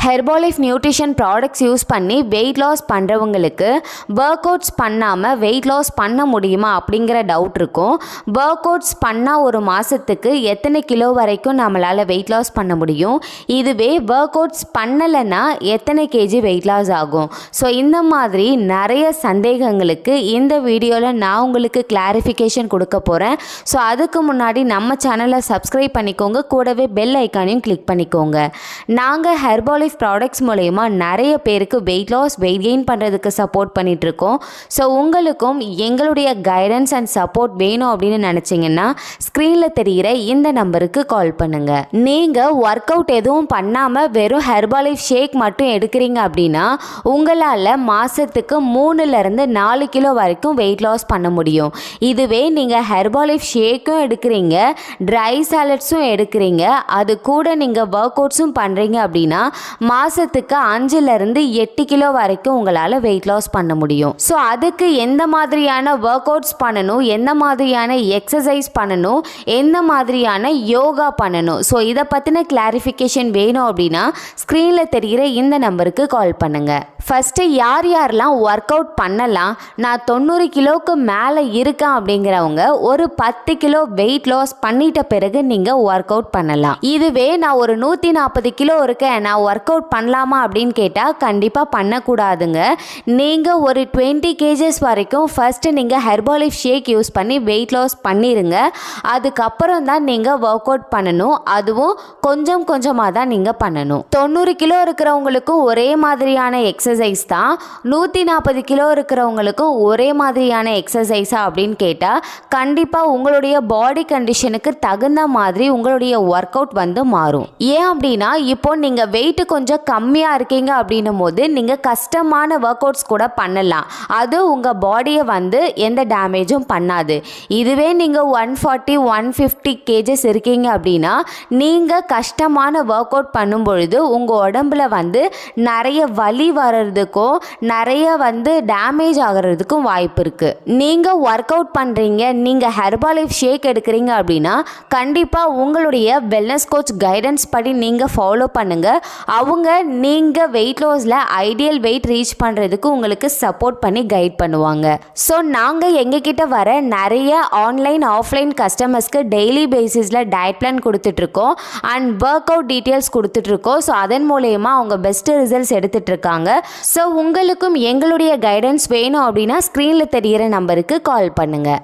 ஹெர்பாலைஃப் nutrition products use பண்ணி weight loss பண்ணுறவங்களுக்கு work outs பண்ணாமல் வெயிட் லாஸ் பண்ண முடியுமா அப்படிங்கிற டவுட் இருக்கும். ஒர்க் அவுட்ஸ் பண்ணால் ஒரு மாதத்துக்கு எத்தனை கிலோ வரைக்கும் நம்மளால் வெயிட் லாஸ் பண்ண முடியும், இதுவே ஒர்க் அவுட்ஸ் பண்ணலைன்னா எத்தனை கேஜி வெயிட் லாஸ் ஆகும். ஸோ இந்த மாதிரி நிறைய சந்தேகங்களுக்கு இந்த வீடியோவில் நான் உங்களுக்கு கிளாரிஃபிகேஷன் கொடுக்க போகிறேன். ஸோ அதுக்கு முன்னாடி நம்ம சேனலை சப்ஸ்கிரைப் பண்ணிக்கோங்க, கூடவே பெல் ஐக்கானையும் கிளிக் பண்ணிக்கோங்க. நாங்கள் ஹெர்பாலைஃப் ப்ராடக்ட்ஸ் மூலமா நிறைய பேருக்கு வெயிட் லாஸ் வெயிட் கெயின் பண்ணுறதுக்கு சப்போர்ட் பண்ணிகிட்ருக்கோம். ஸோ உங்களுக்கும் எங்களுடைய கைடன்ஸ் அண்ட் சப்போர்ட் வேணும் அப்படின்னு நினச்சிங்கன்னா ஸ்க்ரீனில் தெரிகிற இந்த நம்பருக்கு கால் பண்ணுங்கள். நீங்கள் ஒர்க் அவுட் எதுவும் பண்ணாமல் வெறும் ஹெர்பாலைஃப் ஷேக் மட்டும் எடுக்கிறீங்க அப்படின்னா உங்களால் மாதத்துக்கு 3-4 கிலோ வரைக்கும் வெயிட் லாஸ் பண்ண முடியும். இதுவே நீங்கள் ஹெர்பாலைஃப் ஷேக்கும் எடுக்கிறீங்க, ட்ரை சாலட்ஸும் எடுக்கிறீங்க, அது கூட நீங்கள் ஒர்க் அவுட்ஸும் பண்ணுறீங்க அப்படின்னா மாதத்துக்கு 5-8 கிலோ வரைக்கும் உங்களால் வெயிட் லாஸ் பண்ண முடியும். ஸோ அதுக்கு எந்த மாதிரியான ஒர்க் அவுட்ஸ் பண்ணணும், எந்த மாதிரியான எக்ஸசைஸ் பண்ணணும், எந்த மாதிரியான யோகா பண்ணணும், ஸோ இதை பற்றின கிளாரிஃபிகேஷன் வேணும் அப்படின்னா ஸ்க்ரீனில் தெரிகிற இந்த நம்பருக்கு கால் பண்ணுங்கள். ஃபஸ்ட்டு யாரெல்லாம் ஒர்க் அவுட் பண்ணலாம், நான் 90 கிலோவுக்கு மேலே இருக்கேன் அப்படிங்கிறவங்க ஒரு 10 கிலோ வெயிட் லாஸ் பண்ணிட்ட பிறகு நீங்கள் ஒர்க் அவுட் பண்ணலாம். இதுவே நான் ஒரு 140 கிலோ இருக்கேன், நான் ஒர்க் அவுட் பண்ணலாமா அப்படின்னு கேட்டால் கண்டிப்பாக பண்ணக்கூடாதுங்க. நீங்கள் ஒரு 20 கேஜஸ் வரைக்கும் ஃபஸ்ட்டு நீங்கள் ஹெர்பாலைஃப் ஷேக் யூஸ் பண்ணி வெயிட் லாஸ் பண்ணிடுங்க. அதுக்கப்புறம் தான் நீங்கள் ஒர்க் அவுட் பண்ணணும். அதுவும் கொஞ்சம் கொஞ்சமாக தான் நீங்கள் பண்ணணும். 90 கிலோ இருக்கிறவங்களுக்கும் ஒரே மாதிரியான எக்ஸசைஸ் தான், 140 கிலோ இருக்கிறவங்களுக்கும் ஒரே மாதிரியான எக்ஸசைஸா அப்படின்னு கேட்டால் கண்டிப்பாக உங்களுடைய பாடி கண்டிஷனுக்கு தகுந்த மாதிரி உங்களுடைய ஒர்க் அவுட் வந்து மாறும். ஏன் அப்படின்னா இப்போ நீங்கள் வெயிட்டு கொஞ்சம் கம்மியாக இருக்கீங்க அப்படின்னும் போது நீங்கள் கஷ்டமான ஒர்க் அவுட்ஸ் கூட பண்ணலாம், அது உங்கள் பாடியை வந்து எந்த டேமேஜும் பண்ணாது. இதுவே நீங்கள் 140-150 கேஜஸ் இருக்கீங்க அப்படின்னா நீங்கள் கஷ்டமான ஒர்க் அவுட் பண்ணும் பொழுது உங்கள் உடம்புல வந்து நிறைய வலி வர்றதுக்கும் நிறைய வந்து டேமேஜ் ஆகிறதுக்கும் வாய்ப்பு இருக்குது. நீங்கள் ஒர்க் அவுட் பண்ணுறீங்க, நீங்கள் ஹெர்பாலைஃப் ஷேக் எடுக்கிறீங்க அப்படின்னா கண்டிப்பாக உங்களுடைய வெல்னஸ் கோச் கைடன்ஸ் படி நீங்கள் ஃபாலோ பண்ணுங்கள். அவங்க நீங்கள் வெயிட் லாஸில் ஐடியல் வெயிட் ரீச் பண்ணுறதுக்கு உங்களுக்கு சப்போர்ட் பண்ணி கைட் பண்ணுவாங்க. ஸோ நாங்கள் எங்ககிட்ட வர நிறைய ஆன்லைன் ஆஃப்லைன் கஸ்டமர்ஸ்க்கு டெய்லி பேசிஸில் டயட் பிளான் கொடுத்துட்ருக்கோம் அண்ட் ஒர்க் அவுட் டீட்டெயில்ஸ் கொடுத்துட்ருக்கோம். ஸோ அதன் மூலயமா அவங்க பெஸ்ட்டு ரிசல்ட்ஸ் எடுத்துகிட்ருக்காங்க. ஸோ உங்களுக்கும் எங்களுடைய கைடன்ஸ் வேணும் அப்படின்னா ஸ்க்ரீனில் தெரிகிற நம்பருக்கு கால் பண்ணுங்கள்.